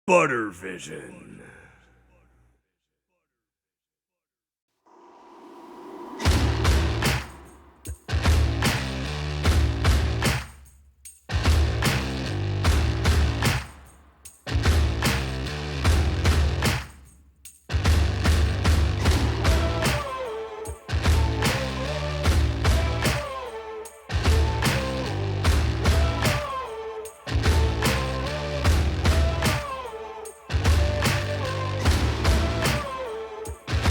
Buttervision.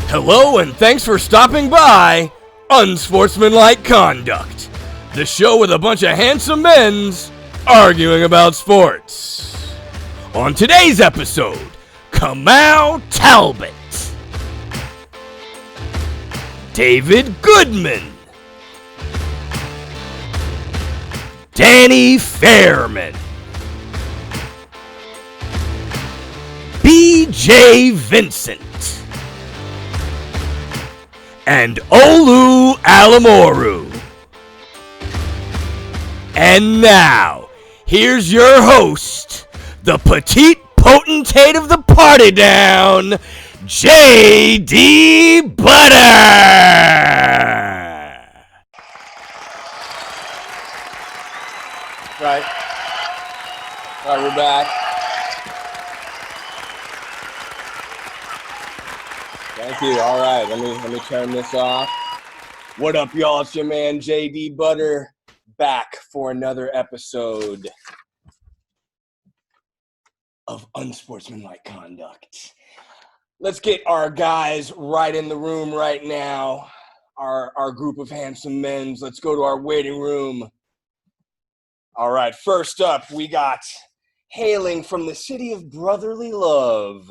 Hello and thanks for stopping by Unsportsmanlike Conduct, the show with a bunch of handsome men's arguing about sports. On today's episode, Kamau Talbott, David Goodman, Danny Fairman, BJ Vincent, and Alemoru. And now, here's your host, the petite potentate of the party down, J.D. Butter! Right. All right, we're back. Thank you. All right, let me turn this off. What up, y'all? It's your man J.D. Butter back for another episode of Unsportsmanlike Conduct. Let's get our guys right in the room right now. Our group of handsome men. Let's go to our waiting room. All right, first up, we got hailing from the city of brotherly love,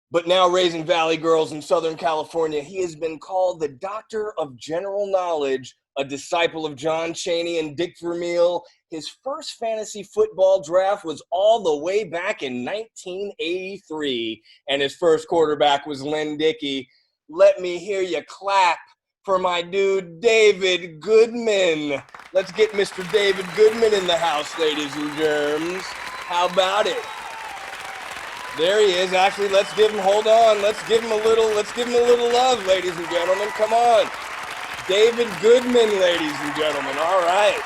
but now raising Valley girls in Southern California. He has been called the Doctor of General Knowledge, a disciple of John Chaney and Dick Vermeil. His first fantasy football draft was all the way back in 1983, and his first quarterback was Len Dickey. Let me hear you clap for my dude, David Goodman. Let's get Mr. David Goodman in the house, ladies and germs. How about it? There he is. Actually, let's give him a little love, ladies and gentlemen. Come on. David Goodman, ladies and gentlemen. All right.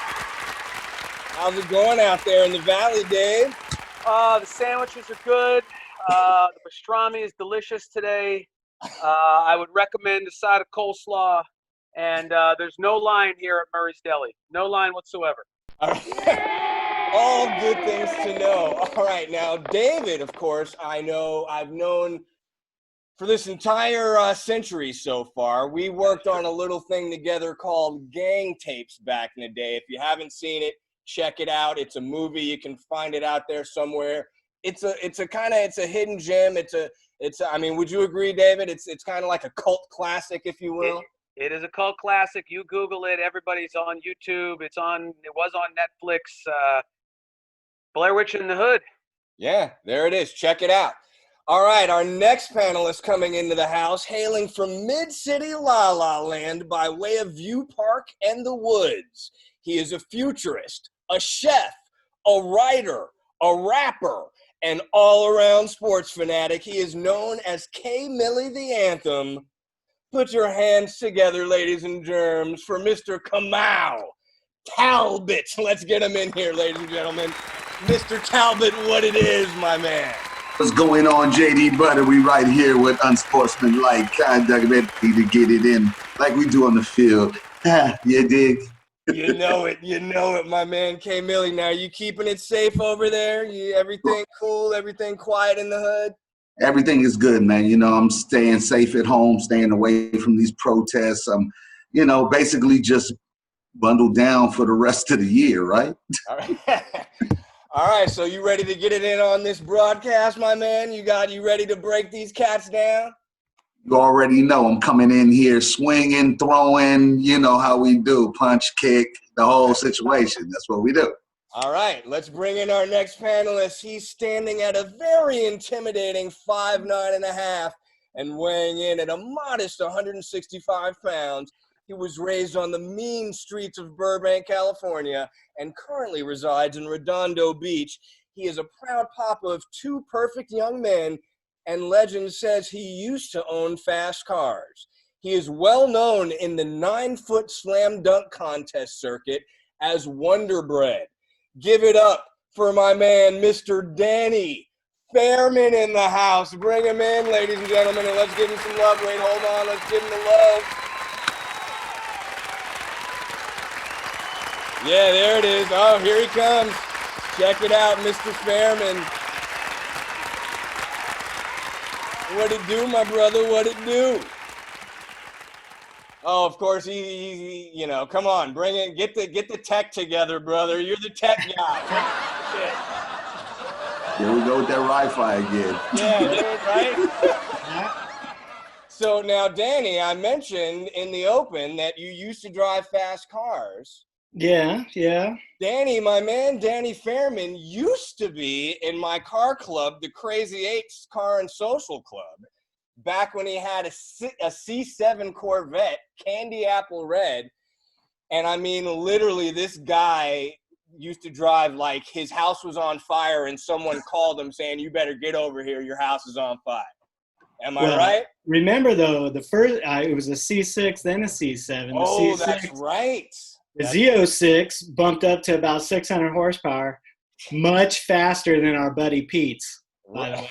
How's it going out there in the valley, Dave? The sandwiches are good. The pastrami is delicious today. I would recommend a side of coleslaw. And there's no line here at Murray's Deli. No line whatsoever. All right. All good things to know. All right, now David, of course, I've known for this entire century so far. We worked on a little thing together called Gang Tapes back in the day. If you haven't seen it, check it out. It's a movie. You can find it out there somewhere. It's a hidden gem. I mean, would you agree, David? It's kind of like a cult classic, if you will. It is a cult classic. You Google it. Everybody's on YouTube. It was on Netflix. Blair Witch in the Hood. Yeah, there it is. Check it out. All right, our next panelist coming into the house, hailing from Mid-City La La Land by way of View Park and the Woods. He is a futurist, a chef, a writer, a rapper, an all-around sports fanatic. He is known as K. Millie the Anthem. Put your hands together, ladies and germs, for Mr. Kamau Talbott. Let's get him in here, ladies and gentlemen. Mr. Talbott, what it is, my man. What's going on, J.D. Butter? We right here with Unsportsmanlike Conduct, ready to get it in like we do on the field. You dig? You know it, my man. K. Millie, now you keeping it safe over there? Everything cool? Everything quiet in the hood? Everything is good, man. You know, I'm staying safe at home, staying away from these protests. I'm, basically just bundled down for the rest of the year, right? All right. All right, so you ready to get it in on this broadcast, my man? You ready to break these cats down? You already know I'm coming in here swinging, throwing, you know how we do, punch, kick, the whole situation. That's what we do. All right, let's bring in our next panelist. He's standing at a very intimidating 5'9.5" and weighing in at a modest 165 pounds. He was raised on the mean streets of Burbank, California, and currently resides in Redondo Beach. He is a proud papa of 2 perfect young men, and legend says he used to own fast cars. He is well known in the 9-foot slam dunk contest circuit as Wonder Bread. Give it up for my man, Mr. Danny Fairman in the house. Bring him in, ladies and gentlemen, and let's give him some love. Wait, hold on. Let's give him the love. Yeah, there it is. Oh, here he comes. Check it out, Mr. Fairman. What it do, my brother? What it do? Oh, of course, he you know, come on, bring it, get the tech together, brother. You're the tech guy. Here we go with that Wi-Fi again. Yeah, dude, right? So now, Danny, I mentioned in the open that you used to drive fast cars. Yeah. Danny, my man, Danny Fairman, used to be in my car club, the Crazy Eights Car and Social Club, back when he had a C7 Corvette, candy apple red. And I mean, literally, this guy used to drive like his house was on fire and someone called him saying, you better get over here, your house is on fire. Am I right? Remember, though, the first, it was a C6, then a C7. Oh, the C6, that's right. The Z06 bumped up to about 600 horsepower, much faster than our buddy Pete's, by the way.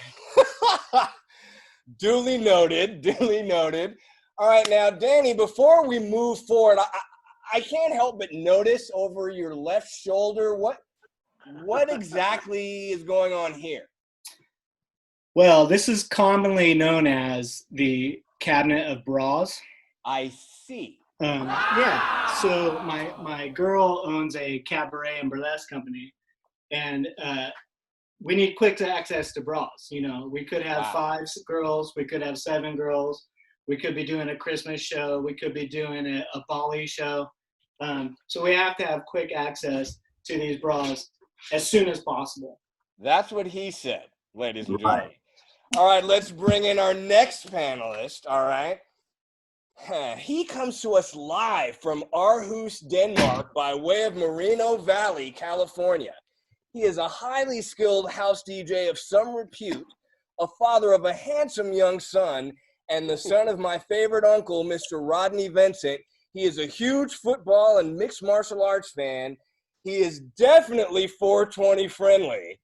Duly noted. All right, now, Danny, before we move forward, I can't help but notice over your left shoulder, what exactly is going on here? Well, this is commonly known as the cabinet of bras. I see. Yeah, so my girl owns a cabaret and burlesque company, and we need quick access to bras. You know, we could have 5 girls, we could have 7 girls, we could be doing a Christmas show, we could be doing a Bali show. So we have to have quick access to these bras as soon as possible. That's what he said, ladies and gentlemen. All right, let's bring in our next panelist, all right? He comes to us live from Aarhus, Denmark, by way of Moreno Valley, California. He is a highly skilled house DJ of some repute, a father of a handsome young son, and the son of my favorite uncle, Mr. Rodney Vincent. He is a huge football and mixed martial arts fan. He is definitely 420 friendly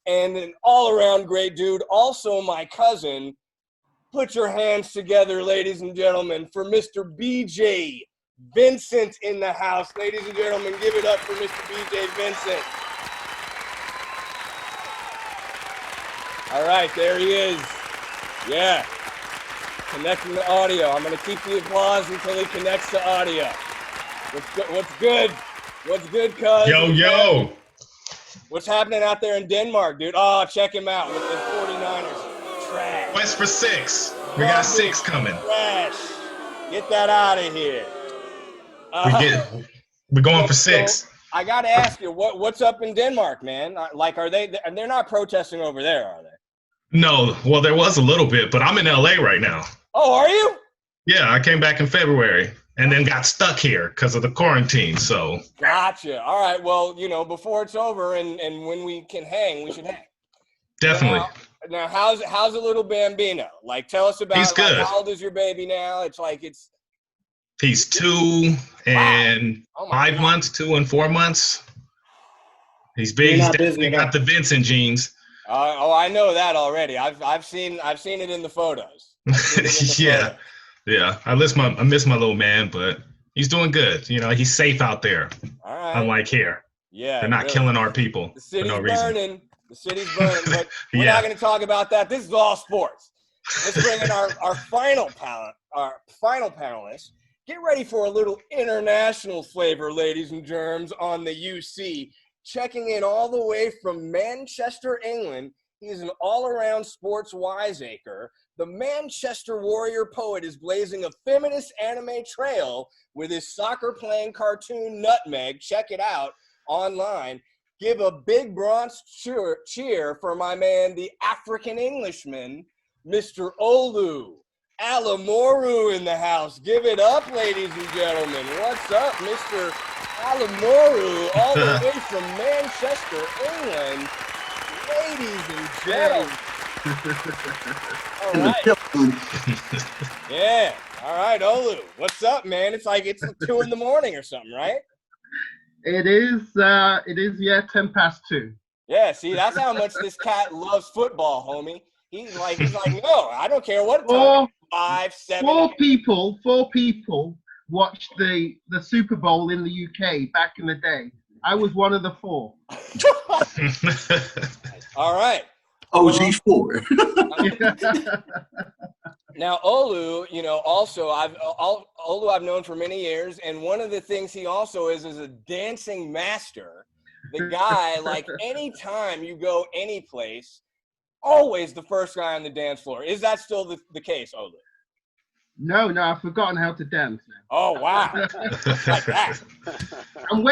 and an all-around great dude. Also my cousin. Put your hands together, ladies and gentlemen, for Mr. BJ Vincent in the house. Ladies and gentlemen, give it up for Mr. BJ Vincent. All right, there he is. Yeah. Connecting the audio. I'm going to keep the applause until he connects to audio. What's good? What's good, cuz? Yo. What's happening out there in Denmark, dude? Oh, check him out with the 49ers. Trash. Quest for 6. We got 6 coming. Trash. Get that out of here. We're going for 6. So I got to ask you, what's up in Denmark, man? Like, they're not protesting over there, are they? No. Well, there was a little bit, but I'm in LA right now. Oh, are you? Yeah, I came back in February and then got stuck here because of the quarantine. So. Gotcha. All right. Well, you know, before it's over and when we can hang, we should hang. Definitely. Now, how's a little Bambino? Like, tell us about. He's good. Like, how old is your baby now? He's 2 and 5 months, 2 and 4 months. He's big. He's definitely got the Vincent genes. I know that already. I've seen it in the photos. Yeah. I miss my little man, but he's doing good. You know, he's safe out there. All right. Unlike here. Yeah. They're not killing our people for no reason. The city's burning, but we're not going to talk about that. This is all sports. Let's bring in our final panelist. Get ready for a little international flavor, ladies and germs, on the UC. Checking in all the way from Manchester, England, he is an all-around sports wiseacre. The Manchester Warrior poet is blazing a feminist anime trail with his soccer-playing cartoon Nutmeg. Check it out online. Give a big bronze cheer for my man, the African Englishman, Mr. Olu. Alemoru in the house. Give it up, ladies and gentlemen. What's up, Mr. Alemoru, all the way from Manchester, England. Ladies and gentlemen. All right. Yeah. All right, Olu. What's up, man? It's like it's 2 in the morning or something, right? It is, yeah, 2:10. Yeah, see, that's how much this cat loves football, homie. He's like, no, I don't care what time. 5, 7. Four people watched the Super Bowl in the UK back in the day. I was one of the 4. All right. OG4. Now, Olu, also Olu I've known for many years, and one of the things he also is a dancing master. The guy, like, anytime you go any place, always the first guy on the dance floor. Is that still the case, Olu? No, I've forgotten how to dance now. Oh, wow. Like that. I'm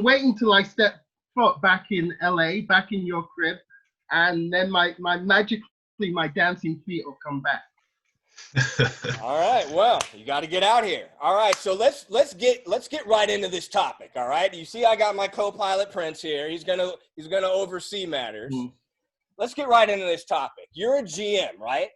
waiting till I step foot back in LA, back in your crib, and then my dancing feet will come back. All right, well, you got to get out here. All right, so let's get right into this topic. All right, you see, I got my co-pilot Prince here. He's gonna oversee matters. Mm-hmm. Let's get right into this topic. You're a GM, right?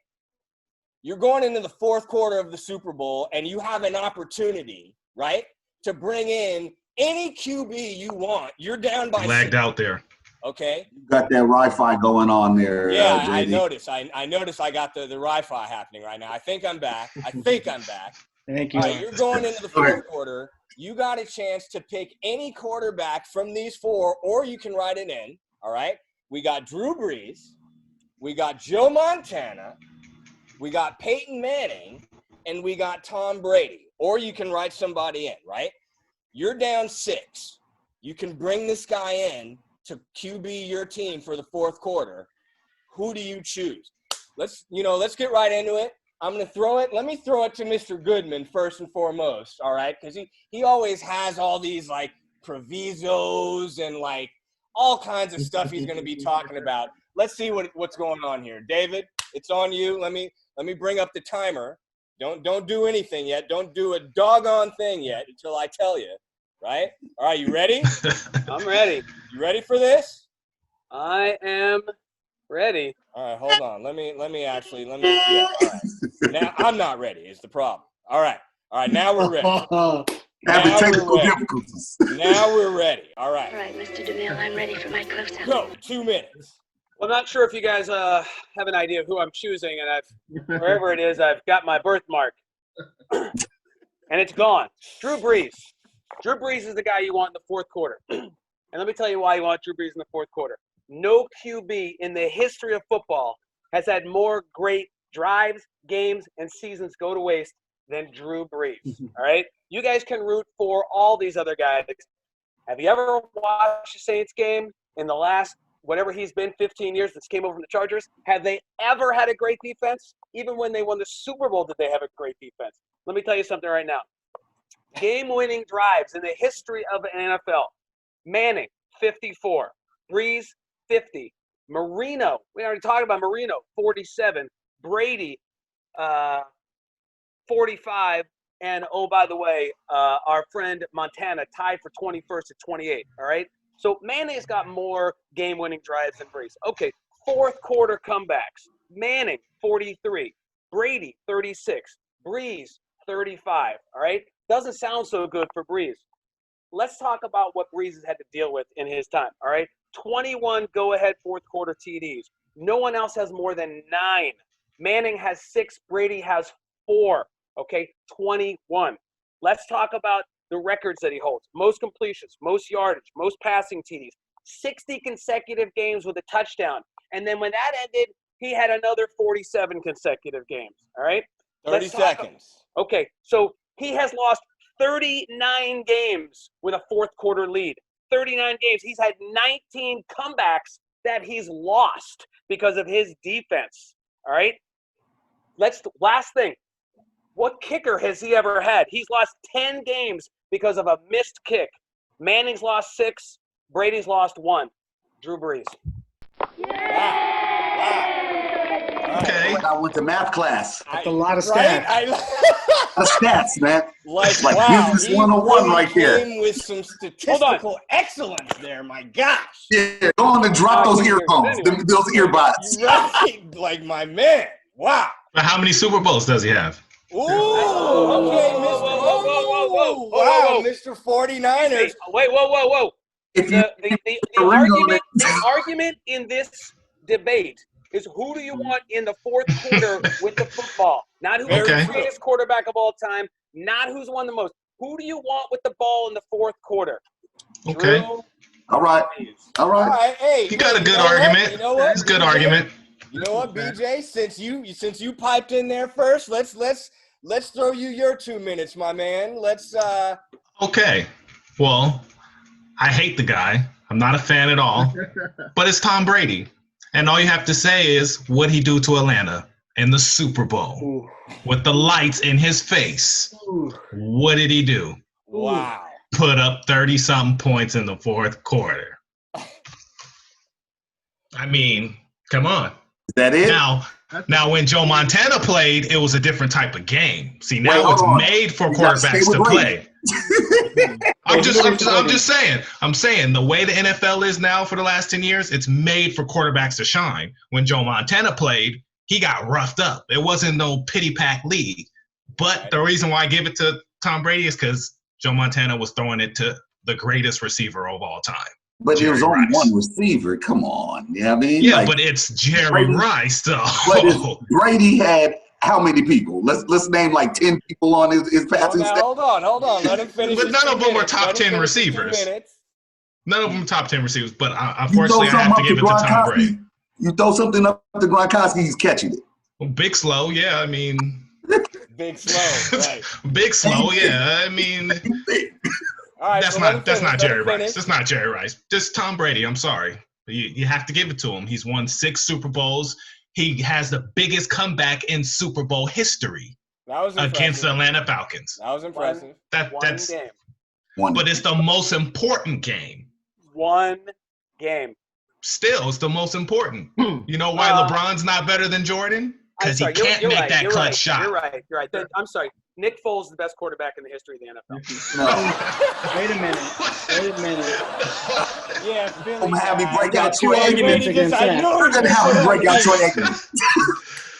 You're going into the 4th quarter of the Super Bowl, and you have an opportunity, right, to bring in any QB you want. You're down by lagged 6. out there. Okay. You got that Wi-Fi going on there. Yeah, JD. I noticed. I noticed I got the Wi-Fi happening right now. I think I'm back. Thank you. All right, you're going into the 4th quarter. You got a chance to pick any quarterback from these 4, or you can write it in. All right. We got Drew Brees. We got Joe Montana. We got Peyton Manning. And we got Tom Brady. Or you can write somebody in, right? You're down 6. You can bring this guy in to QB your team for the 4th quarter. Who do you choose? Let's get right into it. I'm going to throw it. Let me throw it to Mr. Goodman first and foremost, all right? Because he always has all these, like, provisos and, like, all kinds of stuff he's going to be talking about. Let's see what's going on here. David, it's on you. Let me bring up the timer. Don't do anything yet. Don't do a doggone thing yet until I tell you. Right? All right, you ready? I'm ready. You ready for this? I am ready. All right, hold on. Let me yeah, all right. Now I'm not ready is the problem. All right, now we're ready. Having technical difficulties. Now we're ready. All right. All right, Mr. DeMille, I'm ready for my close-up. Go, 2 minutes. Well, I'm not sure if you guys have an idea of who I'm choosing, and wherever it is, I've got my birthmark. And it's gone. Drew Brees. Drew Brees is the guy you want in the 4th quarter. And let me tell you why you want Drew Brees in the 4th quarter. No QB in the history of football has had more great drives, games, and seasons go to waste than Drew Brees. All right? You guys can root for all these other guys. Have you ever watched a Saints game in the last, whatever he's been, 15 years since came over from the Chargers? Have they ever had a great defense? Even when they won the Super Bowl, did they have a great defense? Let me tell you something right now. Game-winning drives in the history of the NFL. Manning, 54. Brees, 50. Marino, we already talked about Marino, 47. Brady, 45. And, oh, by the way, our friend Montana tied for 21st at 28, all right? So Manning's got more game-winning drives than Brees. Okay, 4th quarter comebacks. Manning, 43. Brady, 36. Brees, 35, all right? Doesn't sound so good for Brees. Let's talk about what Brees has had to deal with in his time, all right? 21 go-ahead 4th quarter TDs. No one else has more than 9. Manning has 6. Brady has 4, okay? 21. Let's talk about the records that he holds. Most completions, most yardage, most passing TDs. 60 consecutive games with a touchdown. And then when that ended, he had another 47 consecutive games, all right? 30 seconds. Okay, so he has lost 39 games with a 4th quarter lead. 39 games. He's had 19 comebacks that he's lost because of his defense. All right? Last thing. What kicker has he ever had? He's lost 10 games because of a missed kick. Manning's lost 6. Brady's lost 1. Drew Brees. Wow. All Okay. I went to math class. That's a lot of stats. Right? Stats, man. Like wow, business he 101 really right there. came with some statistical excellence there. My gosh. Yeah, go on and drop those earphones, those earbuds. Right, like my man. Wow. But how many Super Bowls does he have? Ooh, okay, Mr. Whoa, Wow, Mr. 49ers. Wait, whoa. The argument in this debate is who do you want in the fourth quarter with the football? Not who's the greatest quarterback of all time, not who's won the most. Who do you want with the ball in the fourth quarter? Okay. Drew? All right. Hey, you got a good argument. You know what? It's a good argument. You know what, BJ? Since you piped in there first, let's throw you your 2 minutes, my man. Okay. Well, I hate the guy. I'm not a fan at all. But it's Tom Brady. And all you have to say is what'd he do to Atlanta in the Super Bowl with the lights in his face? What did he do? Wow. Put up 30-something points in the fourth quarter. I mean, come on. Is that it? Now, when Joe Montana played, it was a different type of game. See, now it's made for quarterbacks to play. I'm just saying. I'm saying the way the NFL is now for the last 10 years, it's made for quarterbacks to shine. When Joe Montana played, he got roughed up. It wasn't no pity-pack league. But the reason why I give it to Tom Brady is because Joe Montana was throwing it to the greatest receiver of all time. But it was only one receiver. Come on. You know what I mean? Yeah, but it's Jerry Rice, though. But Brady had how many people? Let's name like 10 people on his passing staff. Hold on. Let him finish. But none of them were top 10 receivers. None of them top 10 receivers. But unfortunately, I have to give it to Tom Brady. You throw something up to Gronkowski, he's catching it. Well, big slow, yeah. I mean, big slow, right? Big slow, yeah. I mean, right, that's not Jerry Rice. That's not Jerry Rice. Just Tom Brady. I'm sorry. You have to give it to him. He's won 6 Super Bowls. He has the biggest comeback in Super Bowl history against the Atlanta Falcons. That was impressive. That's game. But it's the most important game. One game. Still, it's the most important. You know why LeBron's not better than Jordan? Because he can't make that clutch shot. You're right. I'm sorry. Nick Foles is the best quarterback in the history of the NFL. No. Wait a minute. Yeah, Philly. I'm going to have me break out two arguments against that. We're going to have me break out Troy Aikman.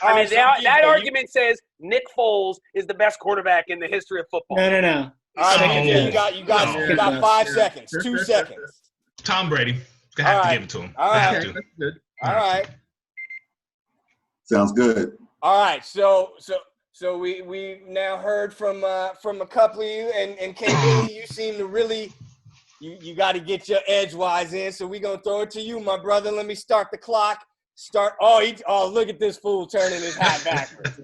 I mean, that argument says Nick Foles is the best quarterback in the history of football. No. All right, you got 5 seconds. 2 seconds. Tom Brady. I have to give it to him. All right. That's good. All right. Sounds good. All right. So we now heard from a couple of you, and KB, you seem to really you got to get your edgewise in. So we're gonna throw it to you, my brother. Let me start the clock. Oh, look at this fool turning his hat backwards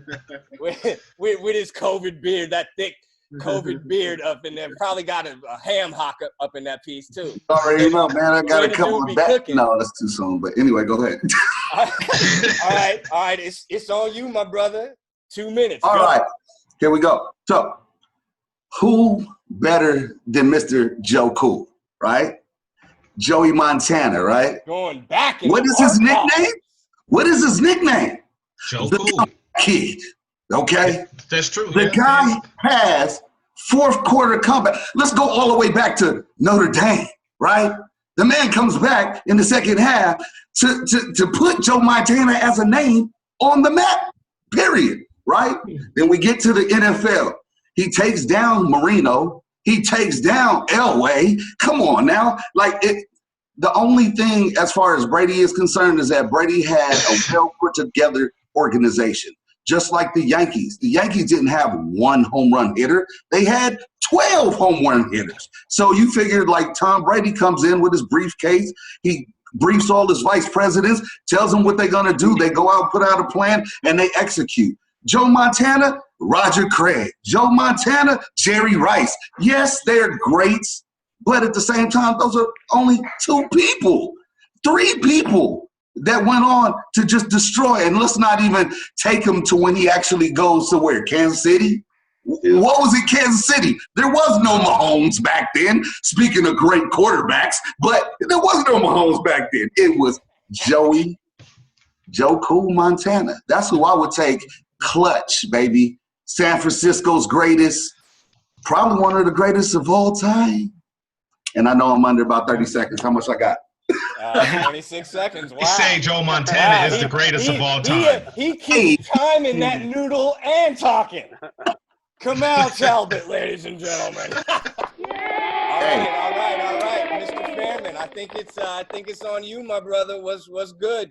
with his COVID beard, that thick COVID beard up in there. Probably got a ham hock up in that piece too. Already know, man. I got a couple of back. No, that's too soon. But anyway, go ahead. All right. It's on you, my brother. 2 minutes. All right. Here we go. So, who better than Mr. Joe Cool, right? Joey Montana, right? Going back. What is his nickname? What is his nickname? Joe the Cool. Kid. Okay? That's true. The guy has fourth quarter comeback. Let's go all the way back to Notre Dame, right? The man comes back in the second half to put Joe Montana as a name on the map, period, right? Then we get to the NFL. He takes down Marino. He takes down Elway. Come on now. The only thing as far as Brady is concerned is that Brady had a well put together organization. Just like the Yankees. The Yankees didn't have one home run hitter. They had 12 home run hitters. So you figured like Tom Brady comes in with his briefcase. He briefs all his vice presidents, tells them what they're going to do. They go out, put out a plan, and they execute. Joe Montana, Roger Craig. Joe Montana, Jerry Rice. Yes, they're greats, but at the same time, those are only 2 people, 3 people that went on to just destroy. And let's not even take him to when he actually goes to where? Kansas City? What was it, Kansas City? There was no Mahomes back then, speaking of great quarterbacks, but there was no Mahomes back then. It was Joey Joe Cool Montana. That's who I would take. Clutch, baby. San Francisco's greatest. Probably one of the greatest of all time. And I know I'm under about 30 seconds. How much I got? 26 seconds. Wow. They say Joe Montana is the greatest of all time. He keeps time in that noodle and talking. Kamau Talbott, ladies and gentlemen. All right, Mr. Fairman. I think it's on you, my brother. Was good.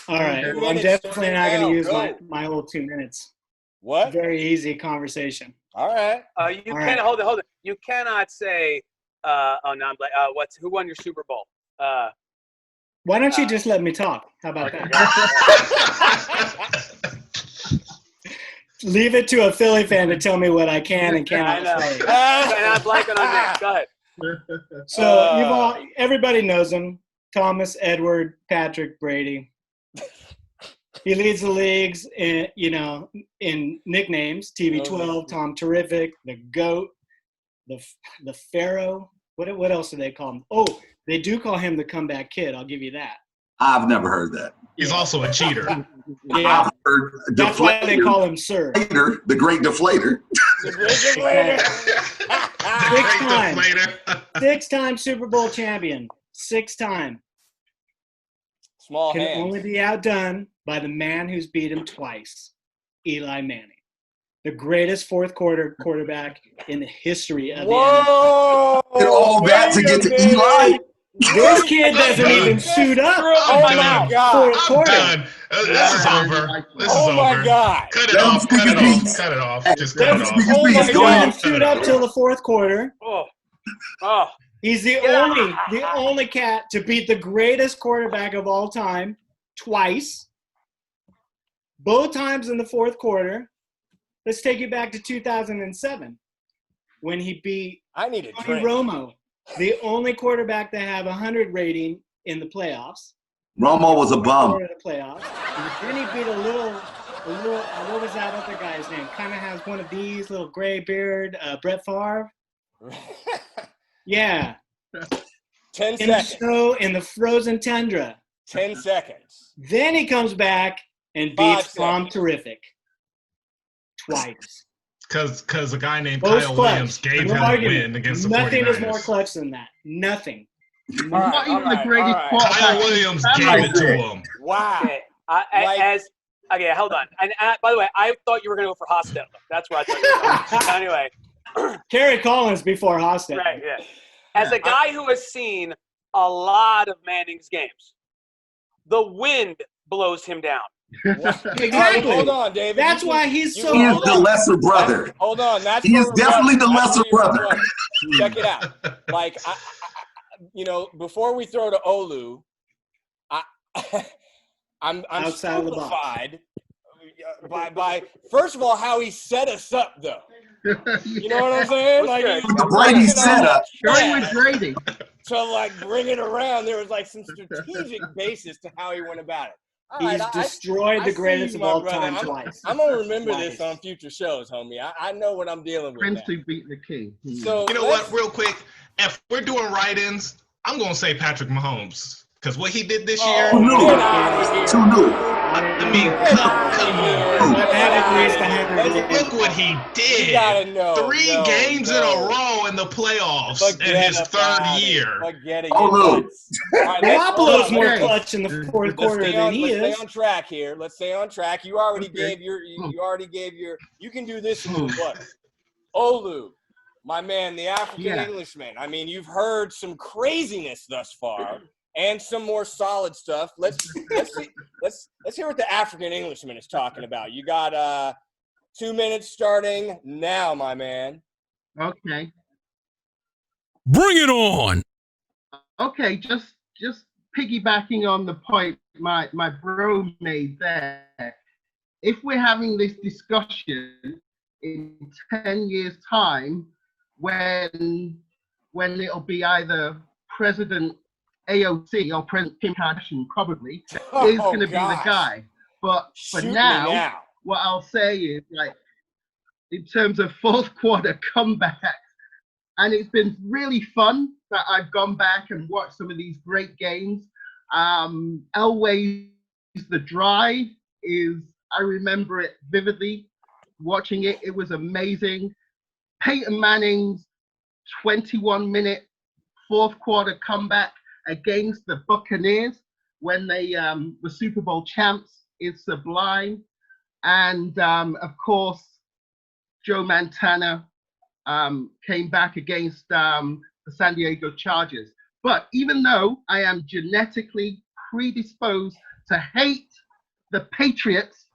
All right. Well, I'm definitely not going to use my whole 2 minutes. What? Very easy conversation. All right. You can't hold it. You cannot say. Oh no, I'm like. Who won your Super Bowl? Why don't you just let me talk? How about that? Leave it to a Philly fan to tell me what I can and cannot say. I'm blanking on that. Go ahead. So everybody knows him. Thomas, Edward, Patrick, Brady. He leads the leagues in nicknames. TB12, Tom Terrific, the GOAT, the Pharaoh. What else do they call him? Oh, they do call him the comeback kid. I'll give you that. I've never heard that. He's also a cheater. Yeah, I've heard that's why they call him Sir. The Great Deflator. The Great Deflator. Six-time Super Bowl champion. 6-time. Small Can hands. only be outdone by the man who's beat him twice, Eli Manning. The greatest fourth quarter quarterback in the history of the NFL. Whoa! Did all that to get to Eli? This kid doesn't even suit up. Oh my God! I'm done. This is over. Oh my God! Cut it off. Cut it off. Cut it off. Just cut it off. He didn't suit up till the fourth quarter. Oh. He's the only cat to beat the greatest quarterback of all time twice. Both times in the fourth quarter. Let's take you back to 2007 when he beat Tony Romo, the only quarterback to have 100 rating in the playoffs. Romo was a bum. Then he beat a little. What was that other guy's name? Kind of has one of these, little gray beard, Brett Favre. Yeah. 10 in seconds. The snow, in the frozen tundra. 10 seconds. Then he comes back and beats Tom Terrific. Twice. Because a guy named Most Kyle clutch. Williams gave No him argument. a win against the 49ers. Nothing is more clutch than that. Nothing. Not even the greatest quarterback. Kyle Williams gave it to him. Wow. Okay. Hold on. And by the way, I thought you were going to go for Hostetler. That's where I thought you were going. Anyway. Kerry Collins before Hostetler. Right, yeah. As a guy who has seen a lot of Manning's games, the wind blows him down. Exactly. Hold on, David. That's why he's so. He is the lesser brother. Hold on. He is definitely the lesser brother. Check it out. Like, before we throw to Olu, I'm stupefied by first of all how he set us up though. You know what I'm saying? Like the Brady setup. Going with Brady. To like bring it around, there was like some strategic basis to how he went about it. He's destroyed the greatest of all time twice. I'm gonna remember this on future shows, homie. I know what I'm dealing with. Prince to beat the king. So you know what? Real quick, if we're doing write-ins, I'm gonna say Patrick Mahomes because what he did this year. Too new. I mean, look what he did. You gotta know. 3 games in a row in the playoffs in his third year. Forget it. Garoppolo's more clutch in the fourth quarter than he is. Let's stay on track here. Let's stay on track. You already gave your. You can do this in the book. Olu, my man, the African Englishman. I mean, you've heard some craziness thus far. And some more solid stuff. Let's hear what the African Englishman is talking about. You got 2 minutes starting now, my man. Okay. Bring it on. Okay, just piggybacking on the point my bro made there. If we're having this discussion in 10 years' time, when it'll be either President AOC or President Kim Kardashian probably is going to be the guy. But for now, what I'll say is, like, in terms of fourth quarter comebacks, and it's been really fun that I've gone back and watched some of these great games. Elway's the drive is, I remember it vividly. Watching it, it was amazing. Peyton Manning's 21-minute fourth quarter comeback against the Buccaneers when they were Super Bowl champs is sublime. And of course, Joe Montana came back against the San Diego Chargers. But even though I am genetically predisposed to hate the Patriots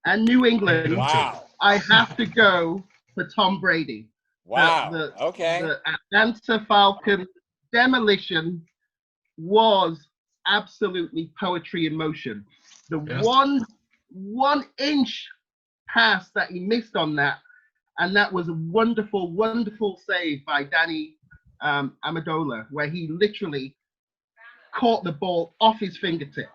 and New England, Wow. I have to go for Tom Brady. Wow. Okay. The Atlanta Falcons demolition was absolutely poetry in motion. The one inch pass that he missed on that, and that was a wonderful, wonderful save by Danny Amendola, where he literally caught the ball off his fingertips.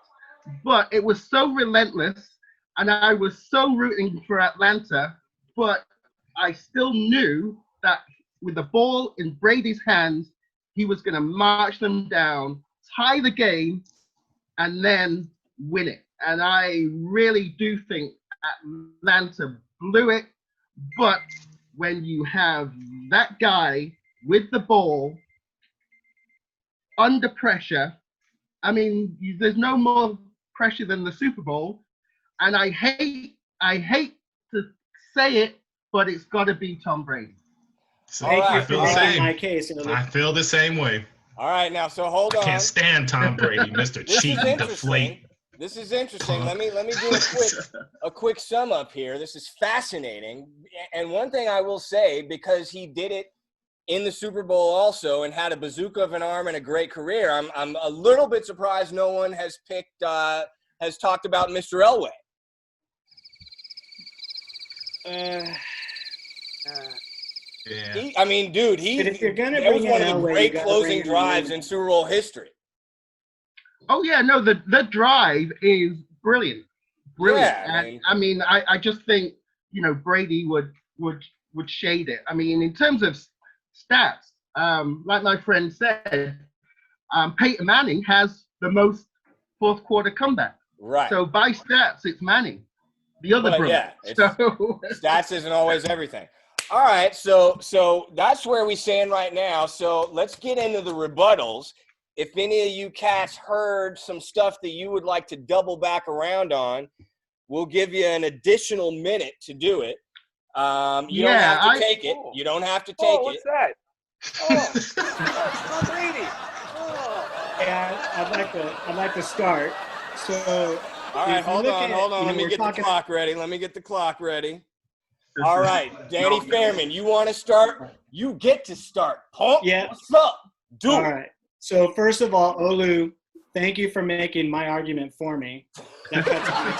But it was so relentless, and I was so rooting for Atlanta, but I still knew that with the ball in Brady's hands, he was going to march them down, tie the game, and then win it. And I really do think Atlanta blew it. But when you have that guy with the ball under pressure, I mean, there's no more pressure than the Super Bowl. And I hate to say it, but it's got to be Tom Brady. So I feel the same. My case. I feel the same way. All right, now so hold on. I can't stand Tom Brady, Mr. Cheat and Deflate. This is interesting. Let me do a quick sum up here. This is fascinating. And one thing I will say, because he did it in the Super Bowl also and had a bazooka of an arm and a great career, I'm a little bit surprised no one has talked about Mr. Elway. Yeah. I mean, dude, that was one of the great closing drives in Super Bowl history. Oh yeah, no, the drive is brilliant. Yeah, I mean, I just think, you know, Brady would shade it. I mean, in terms of stats, like my friend said, Peyton Manning has the most fourth quarter comeback. Right. So by stats, it's Manning, the other brother. Yeah, stats isn't always everything. All right, so that's where we stand right now. So let's get into the rebuttals. If any of you cats heard some stuff that you would like to double back around on, we'll give you an additional minute to do it. You don't have to take it. You don't have to take it. What's that? It's Tom Brady. Yeah, I'd like to start. So all right, hold on. Let me get the clock ready. All right, Danny Fairman, you want to start? You get to start. Punk, yeah. What's up? All right. So first of all, Olu, thank you for making my argument for me. That cuts my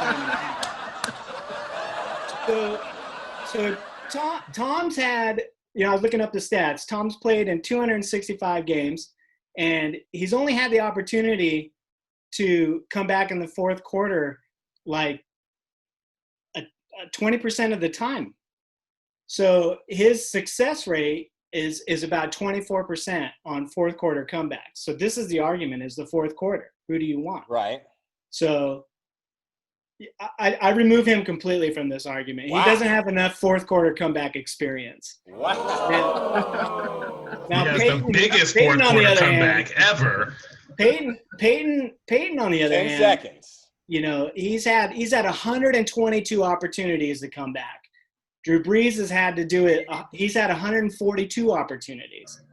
time. So Tom's had, I was looking up the stats. Tom's played in 265 games, and he's only had the opportunity to come back in the fourth quarter like 20% of the time. So his success rate is about 24% on fourth quarter comebacks. So this is the argument, is the fourth quarter. Who do you want? Right. So I remove him completely from this argument. Wow. He doesn't have enough fourth quarter comeback experience. Wow. Now he has the biggest fourth quarter comeback ever. Peyton on the other hand, 10 seconds. He's had 122 opportunities to come back. Drew Brees has had to do it. He's had 142 opportunities.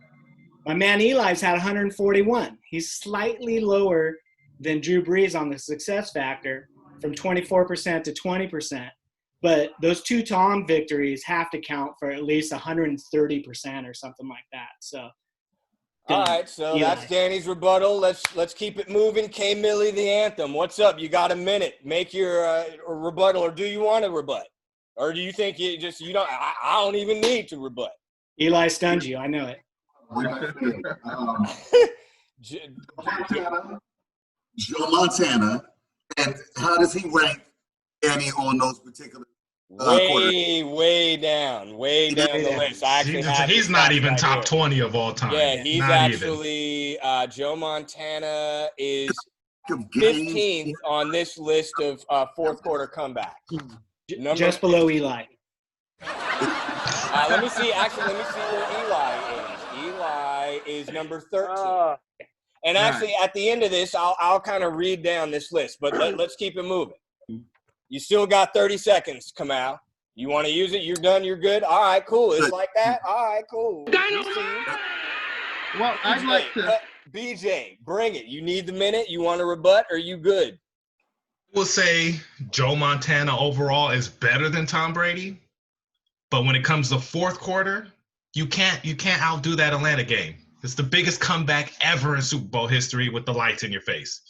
My man Eli's had 141. He's slightly lower than Drew Brees on the success factor, from 24% to 20%. But those two Tom victories have to count for at least 130% or something like that. So. All right, so that's Danny's rebuttal. Let's keep it moving. K. Millie, the anthem. What's up? You got a minute. Make your rebuttal, or do you want to rebut? Or do you think you don't? I don't even need to rebut. Eli stunned you. I know it. Joe Montana, and how does he rank Danny on those particular? Way down the list. He's not even top 20 of all time. Yeah, he's actually Joe Montana is 15th on this list of fourth quarter comebacks. Just below Eli. Let me see. Actually, let me see where Eli is. Eli is number 13. And actually, at the end of this, I'll kind of read down this list, but let's keep it moving. You still got 30 seconds, Kamau. You want to use it? You're done? You're good? All right, cool. It's like that? All right, cool. Well, I'd like to. BJ, bring it. You need the minute? You want to rebut? Or are you good? I will say Joe Montana overall is better than Tom Brady, but when it comes to fourth quarter, you can't outdo that Atlanta game. It's the biggest comeback ever in Super Bowl history with the lights in your face.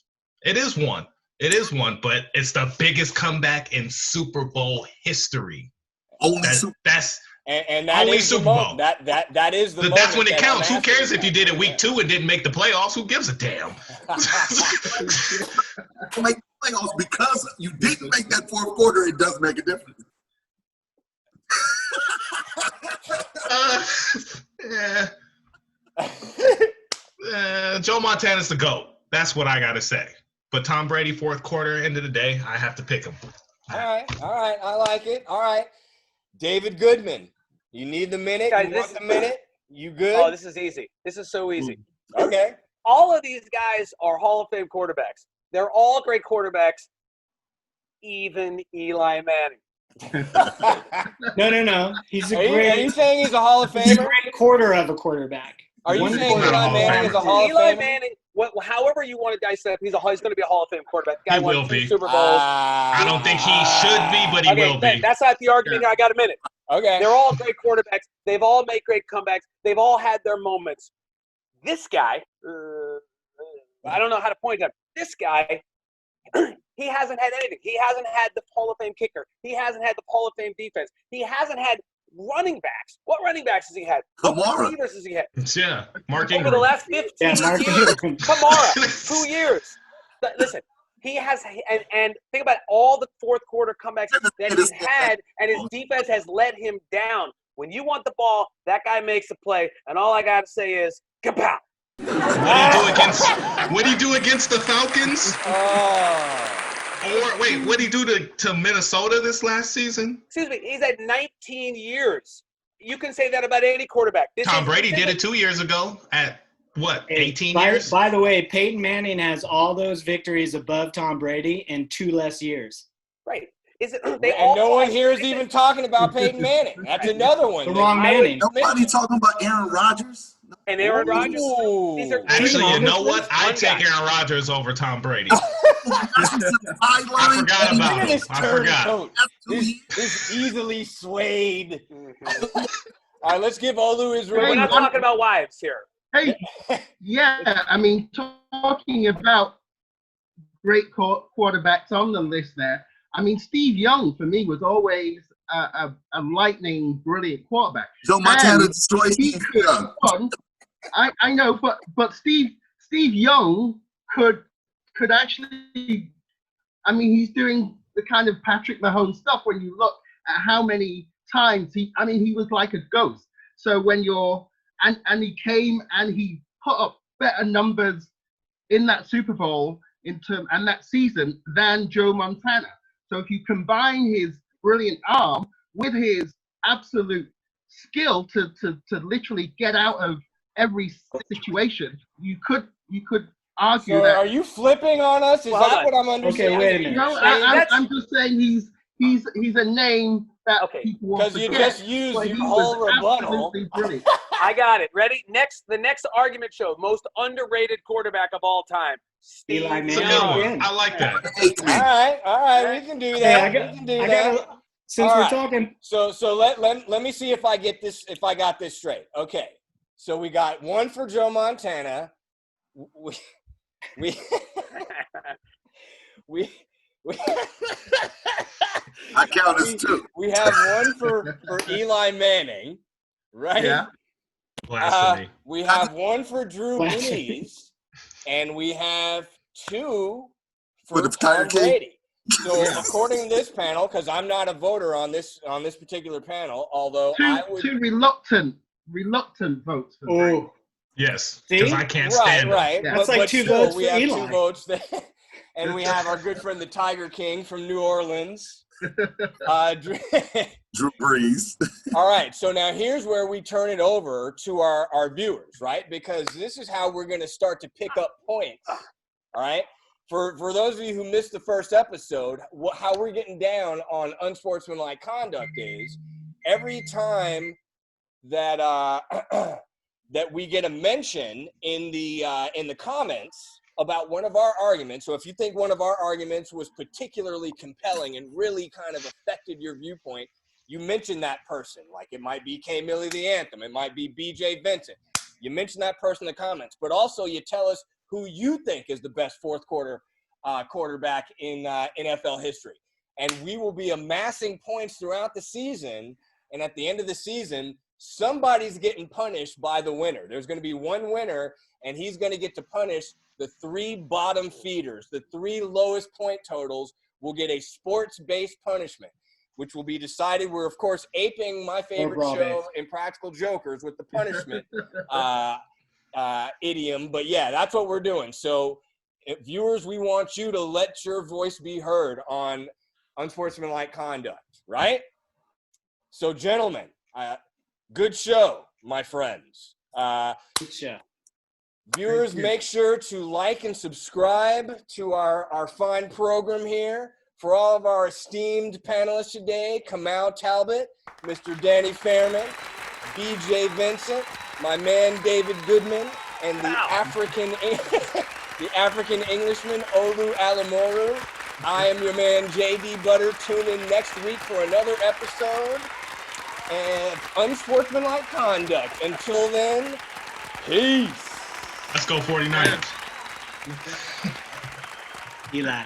It is one, but it's the biggest comeback in Super Bowl history. That's and that only is Super Bowl. That is the. That's when it counts. Who cares if you did it week 2 and didn't make the playoffs? Who gives a damn? Make playoffs because you didn't make that fourth quarter. It does make a difference. Joe Montana's the GOAT. That's what I got to say. But Tom Brady, fourth quarter, end of the day, I have to pick him. All right. I like it. All right. David Goodman, you need the minute? Guys, you want the minute? You good? Oh, this is easy. This is so easy. Okay. All of these guys are Hall of Fame quarterbacks. They're all great quarterbacks, even Eli Manning. No. He's a Are great. you saying he's a Hall of He's a Famer? great quarter of a quarterback. Are you saying He's not Eli a Hall of Manning is a Famer. Hall of Eli Famer? Manning, however you want to dissect, he's going to be a Hall of Fame quarterback. The guy He won will 2 be. Super Bowls. I don't think he should be, but he will be. That's not the argument here. I got a minute. Okay. They're all great quarterbacks. They've all made great comebacks. They've all had their moments. This guy, I don't know how to point at him. This guy, he hasn't had anything. He hasn't had the Hall of Fame kicker. He hasn't had the Hall of Fame defense. He hasn't had running backs. What running backs has he had? What receivers has he had? Yeah, Mark Over Ingram. the last 15 years. Kamara, 2 years. Listen, he has, and think about all the fourth quarter comebacks that he's had, and his defense has let him down. When you want the ball, that guy makes a play, and all I got to say is, kapow. What do you do against the Falcons? Or wait, what did he do to Minnesota this last season? Excuse me, he's had 19 years. You can say that about any quarterback. Tom Brady did it 2 years ago at what, 18 years? By the way, Peyton Manning has all those victories above Tom Brady in 2 less years. Right. And no one here is even talking about Peyton Manning. That's another one. The wrong Manning. Nobody talking about Aaron Rodgers? And Aaron Rodgers. Actually, you know what? I'd take Aaron Rodgers over Tom Brady. I forgot about him. This I turn forgot. coat. This easily swayed. All right, let's give Olu his We're not talking about wives here. Hey, yeah, I mean, talking about great quarterbacks on the list there, I mean, Steve Young, for me, was always a lightning, brilliant quarterback. Joe Montana destroys Steve Young. I know, but Steve Young could actually, I mean, he's doing the kind of Patrick Mahomes stuff when you look at how many times he was like a ghost. So when and he came and he put up better numbers in that Super Bowl and that season than Joe Montana. So if you combine his brilliant arm with his absolute skill to literally get out of every situation, you could argue that. Are you flipping on us? Is that what I'm understanding? Okay, wait a minute. No, I'm just saying he's a name that people won't forget. Because you just used your whole rebuttal. I got it. Ready? The next argument show, most underrated quarterback of all time. Steve Eli It's a Young. good one. I like that. All right, we can do that. Hey, we can do that. Since we're talking, so let me see if I get this, if I got this straight. Okay, so we got one for Joe Montana. We I count as 2. We have one for Eli Manning, right? Yeah. Blasphemy. We have one for Drew Brees, and we have 2 for Tom Brady. So according to this panel, because I'm not a voter on this particular panel, although two reluctant votes for Brady. Yes, because I can't stand him. Right. That's like 2 votes we for have Eli. 2 votes there. And we have our good friend, the Tiger King from New Orleans. Drew Brees. All right, so now here's where we turn it over to our viewers, right? Because this is how we're going to start to pick up points, all right? For those of you who missed the first episode, how we're getting down on unsportsmanlike conduct is every time that that we get a mention in the comments about one of our arguments. So if you think one of our arguments was particularly compelling and really kind of affected your viewpoint, you mention that person. Like it might be K. Millie the Anthem. It might be BJ Vincent. You mention that person in the comments, but also you tell us who you think is the best fourth quarter quarterback in NFL history. And we will be amassing points throughout the season. And at the end of the season, somebody's getting punished by the winner. There's going to be one winner, and he's going to get to punish the 3 bottom feeders. The 3 lowest point totals will get a sports-based punishment, which will be decided. We're, of course, aping my favorite show, Impractical Jokers, with the punishment idiom. But, yeah, that's what we're doing. So, viewers, we want you to let your voice be heard on unsportsmanlike conduct, right? So, gentlemen, good show, my friends. Good show. Viewers, make sure to like and subscribe to our fine program here. For all of our esteemed panelists today, Kamau, Talbott, Mr. Danny Fairman, BJ Vincent, my man David Goodman, and the African Englishman, Olu Alemoru. I am your man, JD Butter. Tune in next week for another episode of Unsportsmanlike Conduct. Until then, peace. Let's go 49ers. Eli.